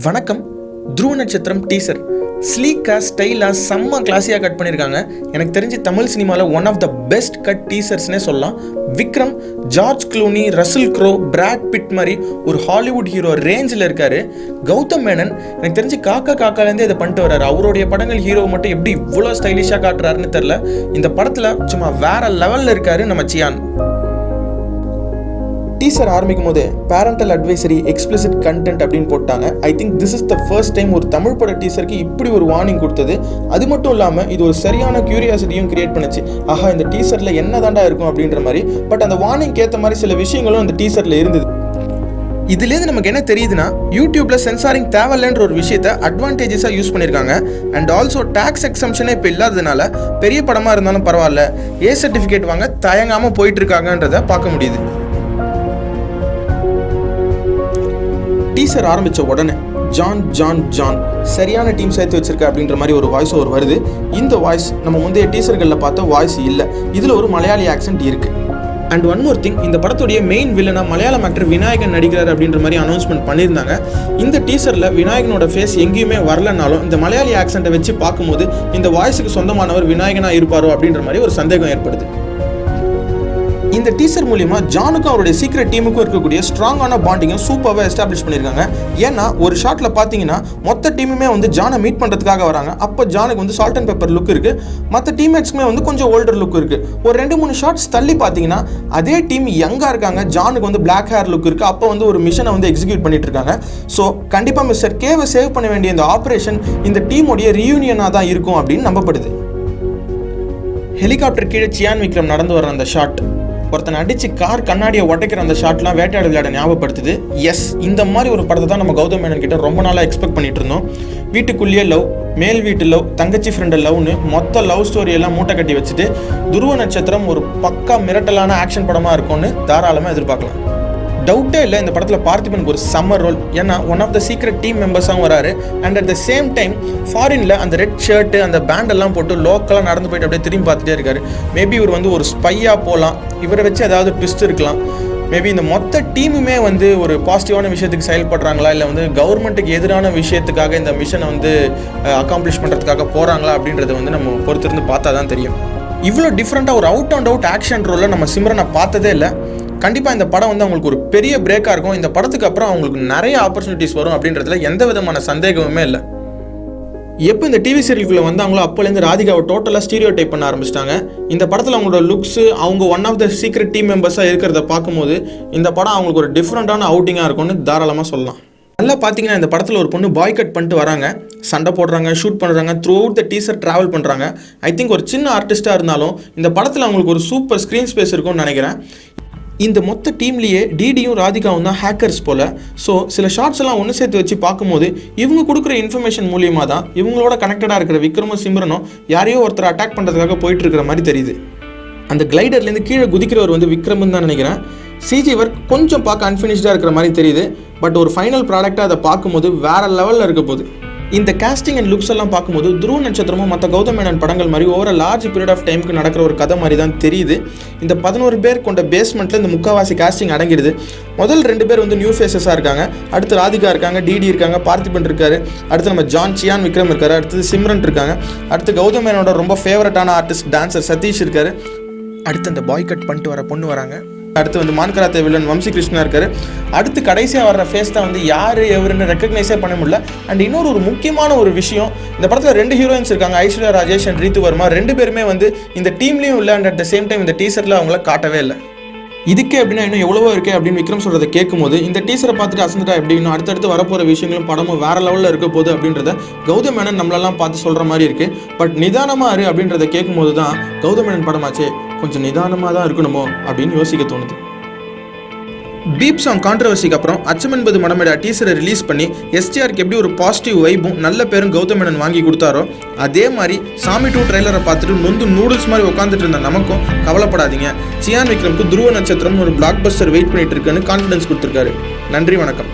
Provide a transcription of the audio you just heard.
வணக்கம். துருவ நட்சத்திரம் டீசர் ஸ்லீக்காக ஸ்டைலாக செம்ம கிளாஸியாக கட் பண்ணியிருக்காங்க. எனக்கு தெரிஞ்சு தமிழ் சினிமாவில் one of the best cut டீசர்ஸ்னே சொல்லலாம். Vikram, George Clooney, Russell Crowe, Brad Pitt மாதிரி ஒரு ஹாலிவுட் ஹீரோ ரேஞ்சில் இருக்கார். கௌதம் மேனன் எனக்கு தெரிஞ்சு காக்காலேருந்தே இதை பண்ணிட்டு வர்றாரு. அவருடைய படங்கள் ஹீரோ மட்டும் எப்படி இவ்வளோ ஸ்டைலிஷாக காட்டுறாருன்னு தெரில. இந்த படத்தில் சும்மா வேற லெவலில் இருக்காரு நம்ம சியான். டீசர் ஆரம்பிக்கும் போது பேரண்டல் அட்வைசரி எக்ஸ்பிளிசிட் கண்டென்ட் அப்படின்னு போட்டாங்க. I think this is the first time ஒரு தமிழ் பட டீசருக்கு இப்படி ஒரு வார்னிங் கொடுத்தது. அது மட்டும் இல்லாமல் இது ஒரு சரியான கியூரியாசிட்டியும் கிரியேட் பண்ணுச்சு. ஆஹா, இந்த டீசரில் என்ன தாண்டா இருக்கும் அப்படின்ற மாதிரி. பட் அந்த வார்னிங்க்கு ஏற்ற மாதிரி சில விஷயங்களும் அந்த டீசரில் இருந்தது. இதுலேருந்து நமக்கு என்ன தெரியுதுன்னா, யூடியூப்ல சென்சாரிங் தேவையில்லைன்ற ஒரு விஷயத்தை அட்வான்டேஜஸாக யூஸ் பண்ணியிருக்காங்க. அண்ட் ஆல்சோ டேக்ஸ் எக்ஸம்ஷனே இப்போ இல்லாததுனால பெரிய படமாக இருந்தாலும் பரவாயில்ல, ஏ சர்டிஃபிகேட் வாங்க தயங்காமல் போயிட்டு இருக்காங்கன்றதை பார்க்க முடியுது. டீசர் ஆரம்பித்த உடனே ஜான் சரியான டீம் சேர்த்து வச்சிருக்க அப்படின்ற மாதிரி ஒரு வாய்ஸ் ஓவர் வருது. இந்த வாய்ஸ் நம்ம முந்தைய டீசர்களில் பார்த்த வாய்ஸ் இல்லை. இதில் ஒரு மலையாளி ஆக்சென்ட் இருக்கு. அண்ட் ஒன் மோர் திங், இந்த படத்துடைய மெயின் வில்லனா மலையாளம் ஆக்டர் விநாயகன் நடிக்கிறார் அப்படின்ற மாதிரி அனௌன்ஸ்மெண்ட் பண்ணியிருந்தாங்க. இந்த டீசரில் விநாயகனோட ஃபேஸ் எங்கேயுமே வரலனாலும் இந்த மலையாளி ஆக்சென்ட்டை வச்சு பார்க்கும்போது இந்த வாய்ஸுக்கு சொந்தமானவர் விநாயகனாக இருப்பாரோ அப்படின்ற மாதிரி ஒரு சந்தேகம் ஏற்படுது. இந்த டீசர் மூலியமா ஜானுக்கும் அவருடைய சீக்ரெட் டீமுக்கும் இருக்கக்கூடிய ஸ்ட்ராங்கான பாண்டிங்கை சூப்பராக எஸ்டாப்ளிஷ் பண்ணியிருக்காங்க. ஏன்னா ஒரு ஷாட்ல பார்த்தீங்கன்னா மொத்த டீமுமே வந்து ஜானை மீட் பண்ணுறதுக்காக வராங்க. அப்போ ஜானுக்கு வந்து சால்ட் அண்ட் பெப்பர் லுக் இருக்கு, மற்ற டீம்மேட்ஸ்க்குமே வந்து கொஞ்சம் ஓல்டர் லுக் இருக்கு. ஒரு 2-3 ஷாட்ஸ் தள்ளி பார்த்தீங்கன்னா அதே டீம் யங்கா இருக்காங்க. ஜானுக்கு வந்து பிளாக் ஹேர் லுக் இருக்கு. அப்போ வந்து ஒரு மிஷனை வந்து எக்ஸிக்யூட் பண்ணிட்டு இருக்காங்க. ஸோ கண்டிப்பாக மிஸ்டர் கேவை சேவ் பண்ண வேண்டிய இந்த ஆப்ரேஷன் இந்த டீமுடைய ரீயூனியனாக தான் இருக்கும் அப்படின்னு நம்பப்படுது. ஹெலிகாப்டர் கீழே சியான் விக்ரம் நடந்து வர அந்த ஷாட், ஒருத்தனை அடிச்சு கார் கண்ணாடியை உடைக்கிற அந்த ஷாட்லாம் வேட்டையாடு விளையாட ஞாபகப்படுத்துது. எஸ், இந்த மாதிரி ஒரு படத்தை தான் நம்ம கௌதம் மேனன் கிட்ட ரொம்ப நாளாக எக்ஸ்பெக்ட் பண்ணிட்டு இருந்தோம். வீட்டுக்குள்ளேயே லவ், மேல் வீட்டு லவ், தங்கச்சி ஃப்ரெண்டு லவ்னு மொத்த லவ் ஸ்டோரியெல்லாம் மூட்டை கட்டி வச்சுட்டு துருவ நட்சத்திரம் ஒரு பக்கா மிரட்டலான ஆக்ஷன் படமாக இருக்கும்னு தாராளமாக எதிர்பார்க்கலாம். டவுட்டே இல்லை, இந்த படத்தில் பார்த்திபனுக்கு ஒரு சம்மர் ரோல். ஏன்னா one of the secret team மெம்பர்ஸாகவும் வராரு. And at the same time ஃபாரினில் அந்த ரெட் ஷர்ட்டு அந்த பேண்டெல்லாம் போட்டு லோக்கலாக நடந்து போயிட்டு அப்படியே திரும்பி பார்த்துட்டே இருக்காரு. மேபி இவர் வந்து ஒரு ஸ்பையாக போகலாம். இவரை வச்சு ஏதாவது ட்விஸ்ட் இருக்கலாம். மேபி இந்த மொத்த டீமுமே வந்து ஒரு பாசிட்டிவான விஷயத்துக்கு செயல்படுறாங்களா, இல்லை வந்து கவர்மெண்ட்டுக்கு எதிரான விஷயத்துக்காக இந்த மிஷனை வந்து அக்காம்ப்ளிஷ் பண்ணுறதுக்காக போகிறாங்களா அப்படின்றத வந்து நம்ம பொறுத்திருந்து பார்த்தா தான் தெரியும். இவ்வளோ டிஃப்ரெண்ட்டாக ஒரு அவுட் அண்ட் அவுட் ஆக்ஷன் ரோலில் நம்ம சிம்ரனை பார்த்ததே இல்லை. கண்டிப்பாக இந்த படம் வந்து அவங்களுக்கு ஒரு பெரிய பிரேக்காக இருக்கும். இந்த படத்துக்கு அப்புறம் அவங்களுக்கு நிறைய ஆப்பர்ச்சுனிட்டிஸ் வரும் அப்படின்றதுல எந்த விதமான சந்தேகமுமே இல்லை. எப்போ இந்த டிவி சீரியலுக்குள்ளே வந்தாங்களோ அப்போலேருந்து ராதிகாவை டோட்டலாக ஸ்டீரியோ டைப் பண்ண ஆரம்பிச்சிட்டாங்க. இந்த படத்தில் அவங்களோட லுக்ஸு, அவங்க one of the secret team மெம்பர்ஸாக இருக்கிறத பார்க்கும்போது இந்த படம் அவங்களுக்கு ஒரு டிஃப்ரெண்ட்டான அவுட்டிங்காக இருக்கும்னு தாராளமாக சொல்லலாம். நல்லா பார்த்தீங்கன்னா இந்த படத்தில் ஒரு பொண்ணு பாய் கட் பண்ணிட்டு வராங்க, சண்டை போடுறாங்க, ஷூட் பண்ணுறாங்க, throughout the teaser travel பண்ணுறாங்க. ஐ திங்க் ஒரு சின்ன ஆர்டிஸ்ட்டாக இருந்தாலும் இந்த படத்தில் அவங்களுக்கு ஒரு சூப்பர் ஸ்க்ரீன் ஸ்பேஸ் இருக்கும்னு நினைக்கிறேன். இந்த மொத்த டீம்லேயே டிடியும் ராதிகாவும் தான் ஹேக்கர்ஸ் போல். ஸோ சில ஷார்ட்ஸ் எல்லாம் ஒன்று சேர்த்து வச்சு பார்க்கும்போது இவங்க கொடுக்குற இன்ஃபர்மேஷன் மூலியமாக தான் இவங்களோட கனெக்டடாக இருக்கிற விக்ரமும் சிம்ரனும் யாரையோ ஒருத்தர் அட்டாக் பண்ணுறதுக்காக போயிட்டு இருக்கிற மாதிரி தெரியுது. அந்த கிளைடர்லேருந்து கீழே குதிக்கிறவர் வந்து விக்ரம்னு தான் நினைக்கிறேன். சிஜி ஒர்க் கொஞ்சம் பார்க்க அன்ஃபினிஷ்டாக இருக்கிற மாதிரி தெரியுது. பட் ஒரு ஃபைனல் ப்ராடக்டாக அதை பார்க்கும்போது வேற லெவலில் இருக்க போகுது. இந்த காஸ்டிங் அண்ட் லுக்ஸ் எல்லாம் பார்க்கும்போது துருவ நட்சத்திரமும் மற்ற கௌதம் மேனன் படங்கள் மாதிரி ஓவர் லார்ஜ் பீரியட் ஆஃப் டைமுக்கு நடக்கிற ஒரு கதை மாதிரி தான் தெரியுது. இந்த 11 பேர் கொண்ட பேஸ்மெண்ட்டில் இந்த முக்கால்வாசி காஸ்டிங் அடங்கிடுது. முதல் 2 பேர் வந்து நியூ ஃபேஸஸாக இருக்காங்க. அடுத்து ராதிகா இருக்காங்க, டிடி இருக்காங்க, பார்த்திபன் இருக்காரு, அடுத்து நம்ம சியான் விக்ரம் இருக்காரு, அடுத்தது சிம்ரன் இருக்காங்க, அடுத்து கௌதம் மேனனோட ரொம்ப ஃபேவரட்டான ஆர்டிஸ்ட் டான்சர் சதீஷ் இருக்காரு, அடுத்து அந்த பாய் கட் பண்ணிட்டு வர பொண்ணு வராங்க, அடுத்து வந்து மான்கராத்தே வில்லன் வம்சி கிருஷ்ணா இருக்காரு, அடுத்து கடைசியாக வர்ற ஃபேஸ் தான் வந்து யார் எவருன்னு ரெக்கக்னைஸே பண்ண முடியல. அண்ட் இன்னொரு ஒரு முக்கியமான ஒரு விஷயம், இந்த படத்தில் 2 ஹீரோயின்ஸ் இருக்காங்க, ஐஸ்வர்யா ராஜேஷ் அண்ட் ரீத்து வர்மா. 2 பேருமே வந்து இந்த டீம்லேயும் இல்லை. And at the same time இந்த டீசரில் அவங்கள காட்டவே இல்லை. இதுக்கே அப்படின்னா இன்னும் எவ்வளவோ இருக்கே அப்படின்னு விக்ரம் சொல்கிறத கேட்கும்போது இந்த டீசரை பார்த்துட்டு அசந்துட்டா எப்படி இன்னும் அடுத்தடுத்து வரப்போகிற விஷயங்களும் படமும் வேறு லெவலில் இருக்க போகுது அப்படின்றத கௌதம் மேனன் நம்மளெல்லாம் பார்த்து சொல்கிற மாதிரி இருக்குது. பட் நிதானமாக இரு அப்படின்றத கேட்கும்போது தான் கௌதம் மேனன் படமாச்சே, கொஞ்சம் நிதானமாக தான் இருக்கணுமோ அப்படின்னு யோசிக்க தோணுது. பீப் சாங் கான்ட்ரவர்சிக்கு அப்புறம் அச்சம் என்பது மடமேடா டீசரை ரிலீஸ் பண்ணி எஸ்டிஆருக்கு எப்படி ஒரு பாசிட்டிவ் வைப்பும் நல்ல பேரும் கௌதம் மேனன் வாங்கி கொடுத்தாரோ அதே மாதிரி சாமி 2 ட்ரைலரை பார்த்துட்டு நொந்து நூடுல்ஸ் மாதிரி உட்காந்துட்டு இருந்த நமக்கும் கவலைப்படாதீங்க, சியான் விக்ரமுக்கு துருவ நட்சத்திரம் ஒரு பிளாக் பஸ்டர் வெயிட் பண்ணிட்டு இருக்குன்னு கான்ஃபிடன்ஸ் கொடுத்துருக்காரு. நன்றி, வணக்கம்.